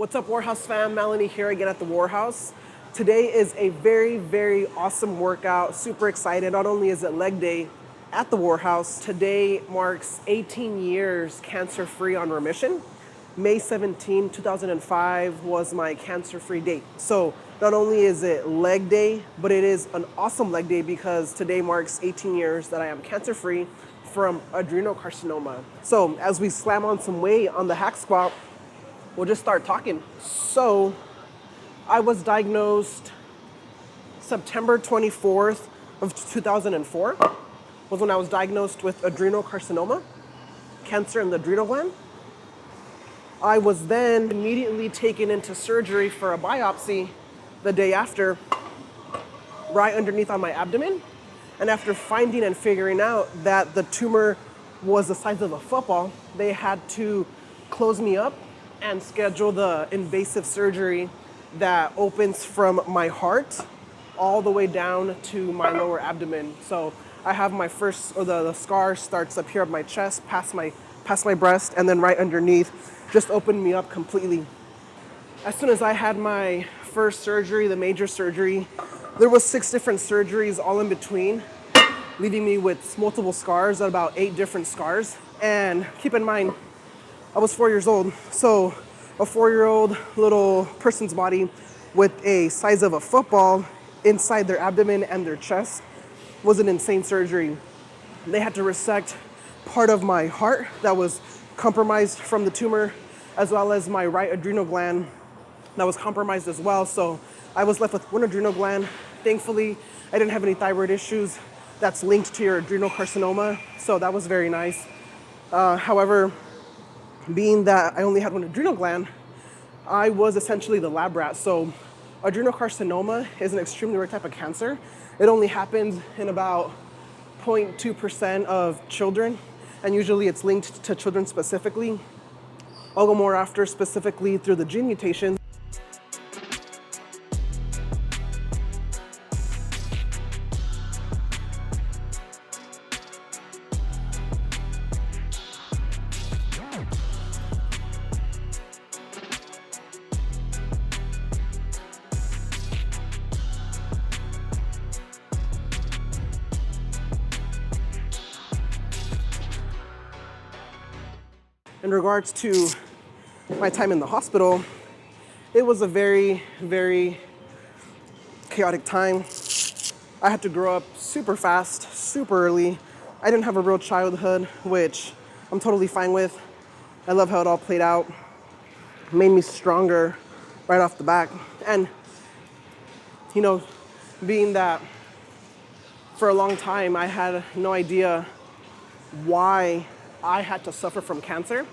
What's up, Warhouse fam? Melanie here again at the Warhouse. Today is a very, very awesome workout. Super excited. Not only is it leg day at the Warhouse, today marks 18 years cancer-free on remission. May 17, 2005 was my cancer-free date. So not only is it leg day, but it is an awesome leg day because today marks 18 years that I am cancer-free from adrenal carcinoma. So as we slam on some weight on the hack squat, we'll just start talking. So I was diagnosed September 24th of 2004 was when I was diagnosed with adrenal carcinoma, cancer in the adrenal gland. I was then immediately taken into surgery for a biopsy the day after, right underneath on my abdomen. And after finding and figuring out that the tumor was the size of a football, they had to close me up and schedule the invasive surgery that opens from my heart all the way down to my lower abdomen. So I have my first, or the scar starts up here on my chest, past my breast, and then right underneath, just opened me up completely. As soon as I had my first surgery, the major surgery, there was 6 different surgeries all in between, leaving me with multiple scars, about 8 different scars. And keep in mind, I was 4 years old, so a 4-year-old little person's body with a size of a football inside their abdomen and their chest was an insane surgery. They had to resect part of my heart that was compromised from the tumor, as well as my right adrenal gland that was compromised as well. So I was left with one adrenal gland. Thankfully, I didn't have any thyroid issues that's linked to your adrenal carcinoma, so that was very nice. However, being that I only had one adrenal gland, I was essentially the lab rat. So adrenal carcinoma is an extremely rare type of cancer. It only happens in about 0.2% of children, and usually it's linked to children specifically. I'll go more after specifically through the gene mutation. In regards to my time in the hospital, it was a very, very chaotic time. I had to grow up super fast, super early. I didn't have a real childhood, which I'm totally fine with. I love how it all played out. It made me stronger right off the bat. And, you know, being that for a long time I had no idea why I had to suffer from cancer.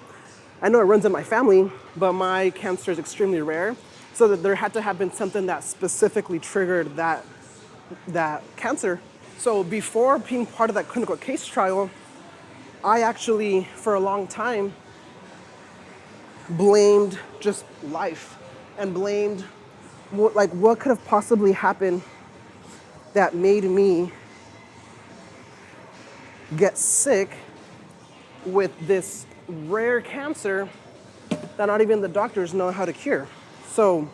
I know it runs in my family, but my cancer is extremely rare. So that there had to have been something that specifically triggered that cancer. So before being part of that clinical case trial, I actually, for a long time, blamed just life and blamed what could have possibly happened that made me get sick with this rare cancer that not even the doctors know how to cure. So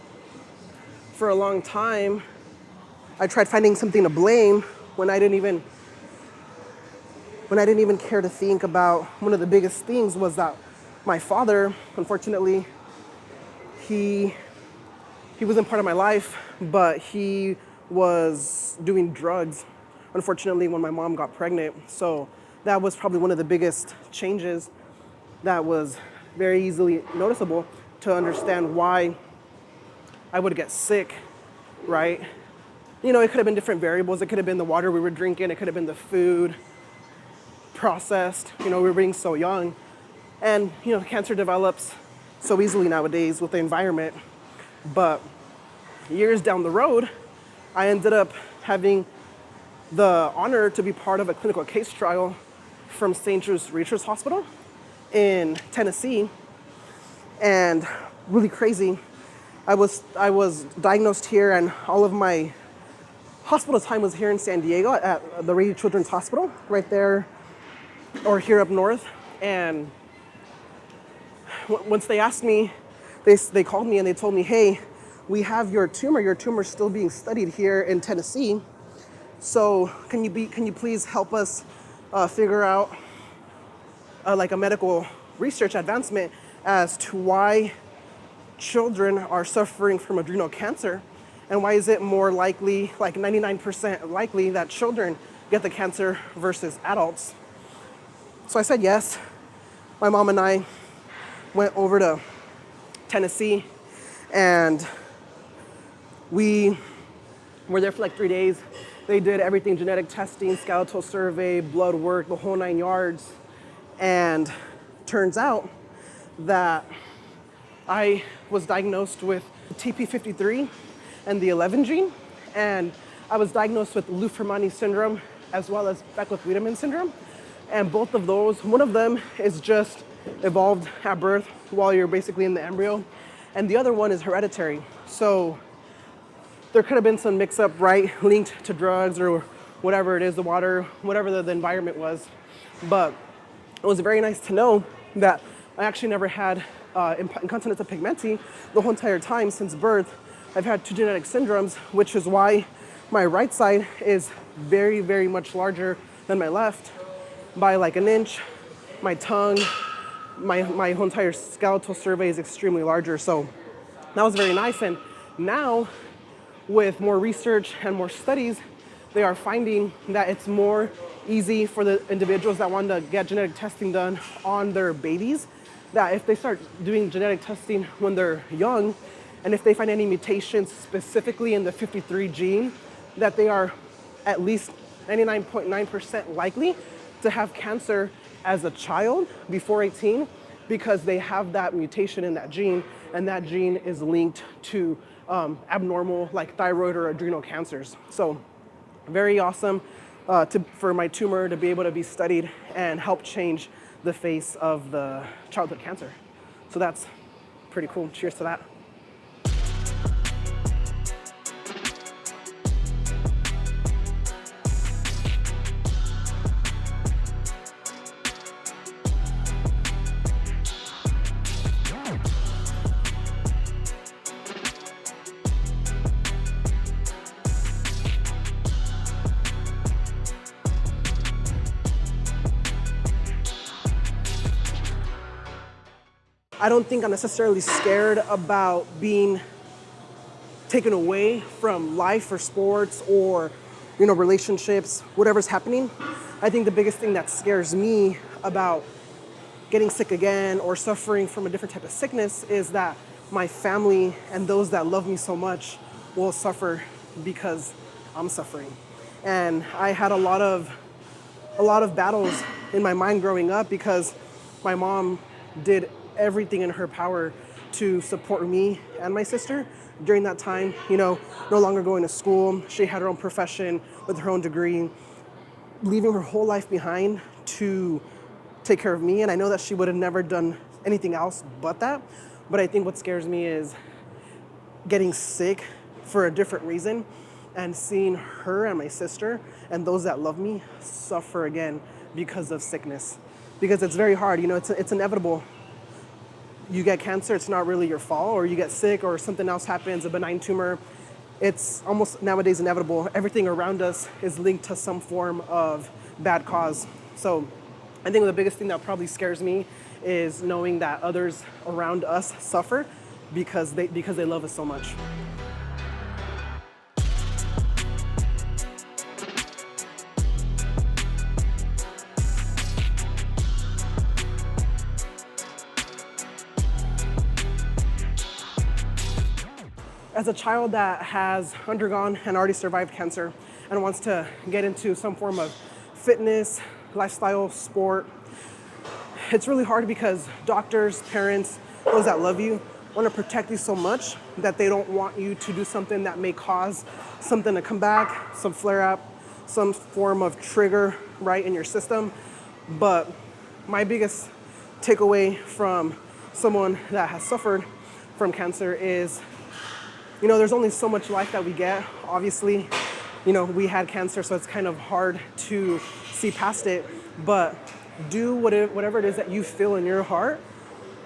for a long time, I tried finding something to blame when I didn't even care to think about one of the biggest things was that my father, unfortunately, he wasn't part of my life, but he was doing drugs, unfortunately, when my mom got pregnant. So that was probably one of the biggest changes that was very easily noticeable to understand why I would get sick, right? You know, it could have been different variables. It could have been the water we were drinking. It could have been the food processed. You know, we were being so young. And, you know, cancer develops so easily nowadays with the environment. But years down the road, I ended up having the honor to be part of a clinical case trial from St Judes Research Hospital in Tennessee. And really crazy, I was diagnosed here, and all of my hospital time was here in San Diego at the Rady Children's Hospital, right there, or here up north. And once they asked me they called me and they told me, hey, we have your tumor. Your tumor's still being studied here in Tennessee. So can you please help us figure out like a medical research advancement as to why children are suffering from adrenal cancer, and why is it more likely, like 99% likely, that children get the cancer versus adults? So I said yes. My mom and I went over to Tennessee, and we were there for like 3 days. They did everything: genetic testing, skeletal survey, blood work, the whole 9 yards. And turns out that I was diagnosed with TP53 and the 11 gene, and I was diagnosed with Lou-Fermani syndrome as well as Beckwith-Wiedemann syndrome. And both of those, one of them is just evolved at birth while you're basically in the embryo, and the other one is hereditary. So there could have been some mix-up, right, linked to drugs or whatever it is, the water, whatever the environment was. But it was very nice to know that I actually never had incontinence pigmenti the whole entire time since birth. I've had 2 genetic syndromes, which is why my right side is very, very much larger than my left by like an inch. My tongue, my whole entire skeletal survey is extremely larger. So that was very nice. And now, with more research and more studies, they are finding that it's more easy for the individuals that want to get genetic testing done on their babies, that if they start doing genetic testing when they're young, and if they find any mutations specifically in the 53 gene, that they are at least 99.9% likely to have cancer as a child before 18, because they have that mutation in that gene, and that gene is linked to abnormal like thyroid or adrenal cancers. So very awesome for my tumor to be able to be studied and help change the face of the childhood cancer. So that's pretty cool. Cheers to that. I don't think I'm necessarily scared about being taken away from life or sports or, relationships, whatever's happening. I think the biggest thing that scares me about getting sick again or suffering from a different type of sickness is that my family and those that love me so much will suffer because I'm suffering. And I had a lot of battles in my mind growing up because my mom did everything in her power to support me and my sister during that time, no longer going to school. She had her own profession with her own degree, leaving her whole life behind to take care of me. And I know that she would have never done anything else but that. But I think what scares me is getting sick for a different reason and seeing her and my sister and those that love me suffer again because of sickness. Because it's very hard, it's inevitable. You get cancer, it's not really your fault, or you get sick or something else happens, a benign tumor. It's almost nowadays inevitable. Everything around us is linked to some form of bad cause. So I think the biggest thing that probably scares me is knowing that others around us suffer because they love us so much. As a child that has undergone and already survived cancer and wants to get into some form of fitness, lifestyle, sport, it's really hard because doctors, parents, those that love you want to protect you so much that they don't want you to do something that may cause something to come back, some flare up, some form of trigger right in your system. But my biggest takeaway from someone that has suffered from cancer is, there's only so much life that we get. Obviously, we had cancer, so it's kind of hard to see past it. But do whatever it is that you feel in your heart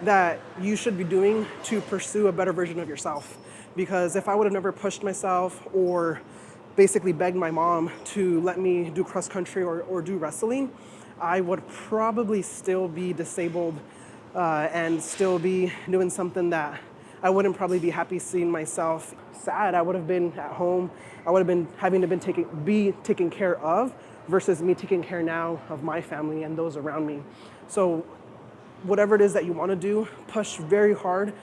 that you should be doing to pursue a better version of yourself. Because if I would have never pushed myself or basically begged my mom to let me do cross country or do wrestling, I would probably still be disabled and still be doing something that I wouldn't probably be happy seeing myself. Sad. I would have been at home. I would have been having to be taken care of versus me taking care now of my family and those around me. So whatever it is that you want to do, push very hard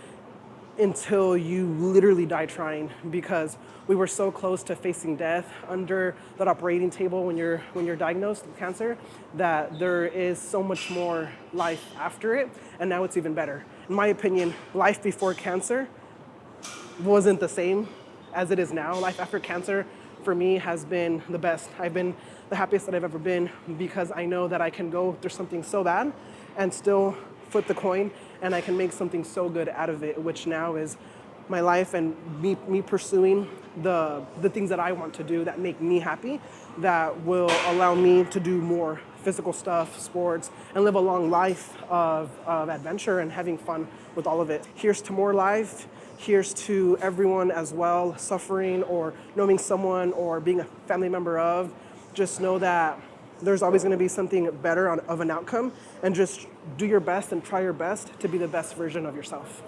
until you literally die trying, because we were so close to facing death under that operating table when you're diagnosed with cancer, that there is so much more life after it, and now it's even better. In my opinion, life before cancer wasn't the same as it is now. Life after cancer for me has been the best. I've been the happiest that I've ever been, because I know that I can go through something so bad and still flip the coin, and I can make something so good out of it, which now is my life and me pursuing the things that I want to do that make me happy, that will allow me to do more physical stuff, sports, and live a long life of adventure and having fun with all of it. Here's to more life. Here's to everyone as well, suffering or knowing someone or being a family member of. Just know that there's always going to be something better of an outcome, and just do your best and try your best to be the best version of yourself.